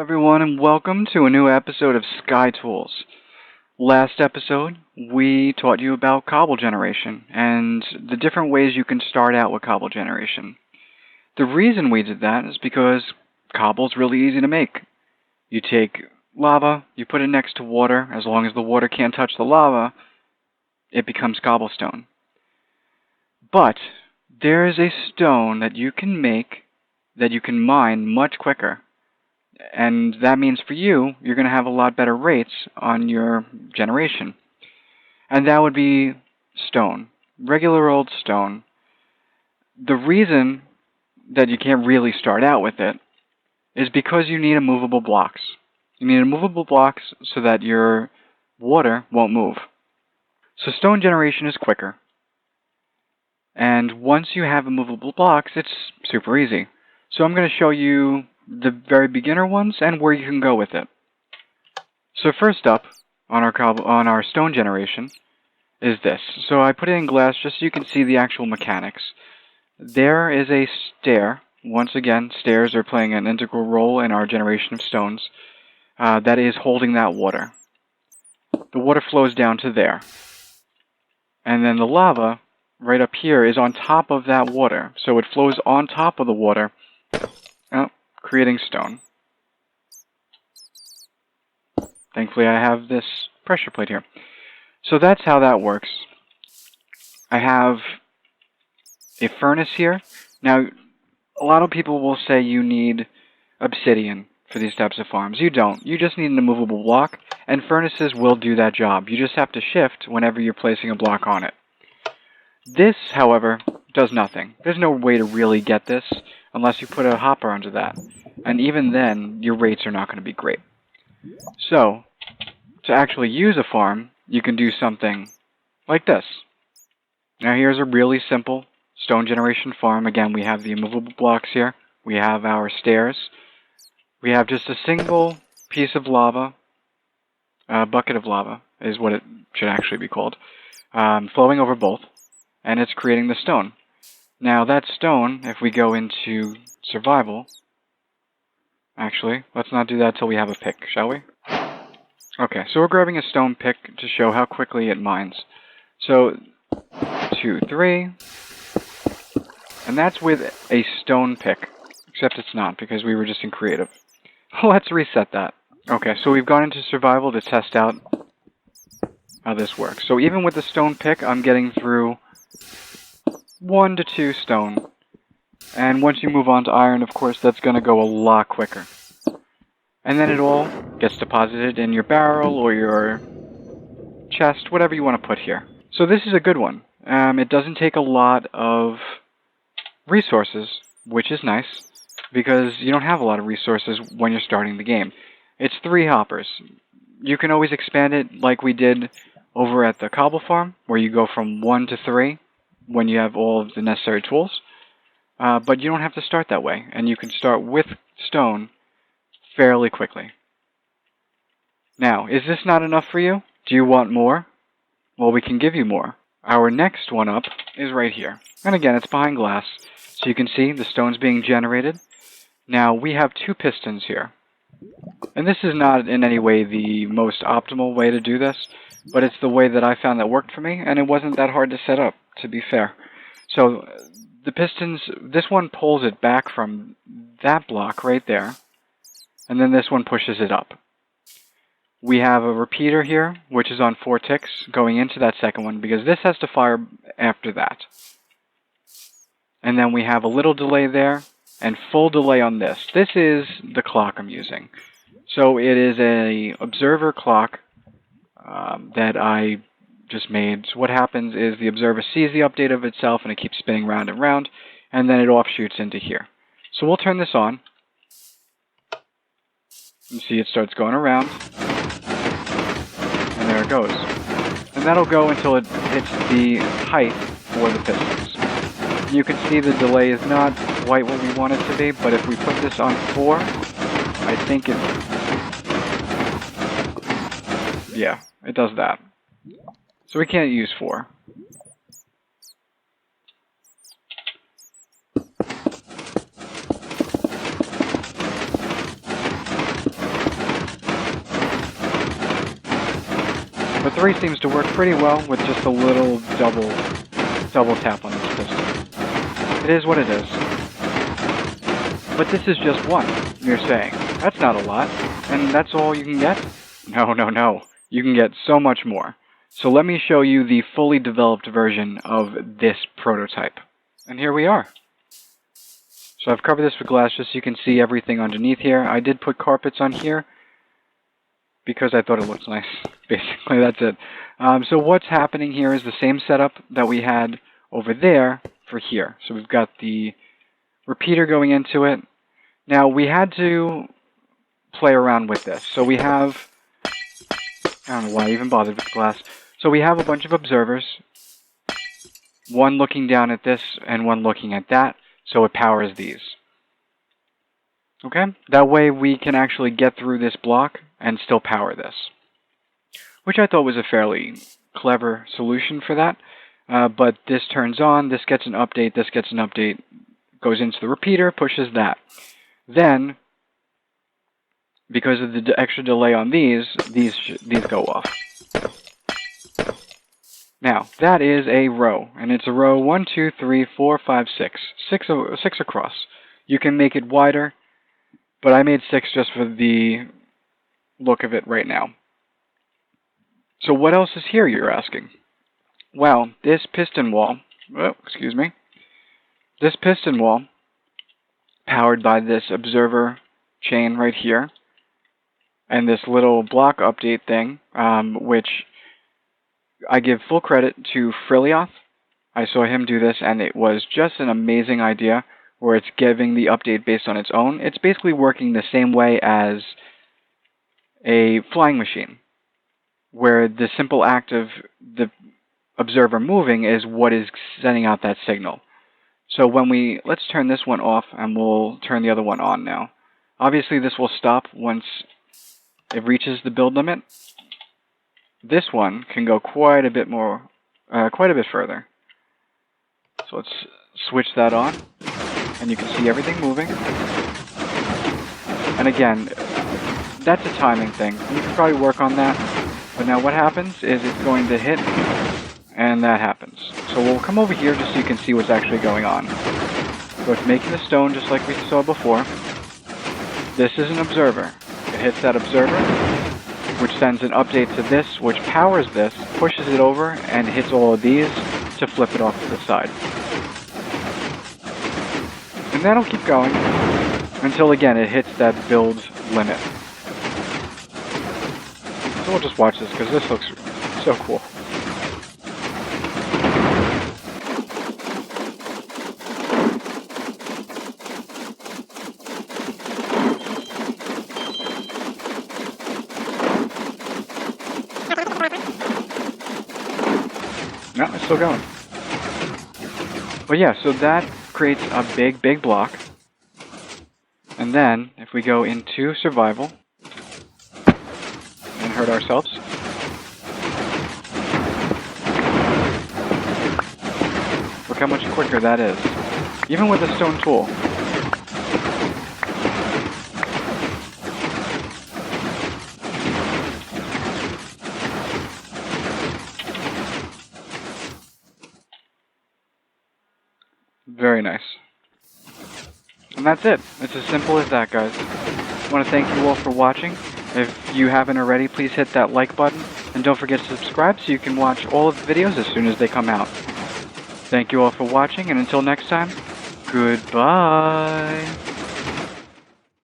everyone, and welcome to a new episode of SkyTools. Last episode, we taught you about cobble generation and the different ways you can start out with cobble generation. The reason we did that is because cobble's really easy to make. You take lava, you put it next to water. As long as the water can't touch the lava, it becomes cobblestone. But there is a stone that you can make that you can mine much quicker. And that means for you, you're going to have a lot better rates on your generation. And that would be stone. Regular old stone. The reason that you can't really start out with it is because you need immovable blocks. You need immovable blocks so that your water won't move. So stone generation is quicker. And once you have immovable blocks, it's super easy. So I'm going to show you the very beginner ones and where you can go with it. So first up on our stone generation is this. So I put it in glass just so you can see the actual mechanics. There is a stair. Once again, stairs are playing an integral role in our generation of stones. That is holding that water. The water flows down to there. And then the lava right up here is on top of that water. So it flows on top of the water, creating stone. Thankfully I have this pressure plate here. So that's how that works. I have a furnace here. Now, a lot of people will say you need obsidian for these types of farms. You don't. You just need an immovable block, and furnaces will do that job. You just have to shift whenever you're placing a block on it. This, however, does nothing. There's no way to really get this unless you put a hopper under that. And even then, your rates are not going to be great. So, to actually use a farm, you can do something like this. Now here's a really simple stone generation farm. Again, we have the immovable blocks here. We have our stairs. We have just a single piece of lava, a bucket of lava is what it should actually be called, flowing over both. And it's creating the stone. Now that stone, if we go into survival, actually, let's not do that till we have a pick, shall we? Okay, so we're grabbing a stone pick to show how quickly it mines. So, 2, 3, and that's with a stone pick, except it's not because we were just in creative. Let's reset that. Okay, so we've gone into survival to test out how this works. So even with the stone pick, I'm getting through 1 to 2 stone. And once you move on to iron, of course, that's going to go a lot quicker. And then it all gets deposited in your barrel or your chest, whatever you want to put here. So this is a good one. It doesn't take a lot of resources, which is nice, because you don't have a lot of resources when you're starting the game. It's 3 hoppers. You can always expand it like we did over at the cobble farm, where you go from 1 to 3 when you have all of the necessary tools. But you don't have to start that way, and you can start with stone fairly quickly. Now, is this not enough for you? Do you want more? Well, we can give you more. Our next one up is right here. And again, it's behind glass, so you can see the stone's being generated. Now, we have 2 pistons here. And this is not in any way the most optimal way to do this, but it's the way that I found that worked for me, and it wasn't that hard to set up, to be fair. So, the pistons, this one pulls it back from that block right there, and then this one pushes it up. We have a repeater here, which is on 4 ticks, going into that second one, because this has to fire after that. And then we have a little delay there, and full delay on this. This is the clock I'm using. So it is a observer clock that I just made. So what happens is the observer sees the update of itself, and it keeps spinning round and round, and then it offshoots into here. So we'll turn this on. You see it starts going around, and there it goes. And that'll go until it hits the height for the pistons. You can see the delay is not quite what we want it to be, but if we put this on 4, I think it... yeah, it does that. So we can't use 4. 3 seems to work pretty well with just a little double tap on this piston. It is what it is. But this is just one, you're saying. That's not a lot, and that's all you can get? No, no, no. You can get so much more. So let me show you the fully developed version of this prototype. And here we are. So I've covered this with glass just so you can see everything underneath here. I did put carpets on here because I thought it looks nice. Basically, that's it. So what's happening here is the same setup that we had over there for here. So we've got the repeater going into it. Now, we had to play around with this. So we have, I don't know why I even bothered with glass. So we have a bunch of observers, one looking down at this and one looking at that, so it powers these. Okay? That way we can actually get through this block and still power this, which I thought was a fairly clever solution for that. But this turns on, this gets an update, this gets an update, goes into the repeater, pushes that. Then, because of the extra delay on these go off. Now, that is a row, and it's a row 1, 2, 3, 4, 5, 6. Six across. You can make it wider, but I made 6 just for the look of it right now. So what else is here, you're asking? Well, this piston wall, this piston wall, powered by this observer chain right here, and this little block update thing, which I give full credit to Frilioth. I saw him do this, and it was just an amazing idea, where it's giving the update based on its own. It's basically working the same way as a flying machine, where the simple act of the observer moving is what is sending out that signal. So when let's turn this one off, and we'll turn the other one on now. Obviously this will stop once it reaches the build limit. This one can go quite a bit further. So let's switch that on, and you can see everything moving. And again, that's a timing thing. You can probably work on that. But now what happens is it's going to hit, and that happens. So we'll come over here just so you can see what's actually going on. So it's making the stone just like we saw before. This is an observer. It hits that observer, which sends an update to this, which powers this, pushes it over, and hits all of these to flip it off to the side. And that'll keep going until, again, it hits that build limit. So we'll just watch this, because this looks so cool. No, it's still going. But yeah, so that creates a big block. And then, if we go into survival and hurt ourselves, look how much quicker that is. Even with a stone tool. Very nice. And that's it. It's as simple as that, guys. I want to thank you all for watching. If you haven't already, please hit that like button. And don't forget to subscribe so you can watch all of the videos as soon as they come out. Thank you all for watching, and until next time, goodbye.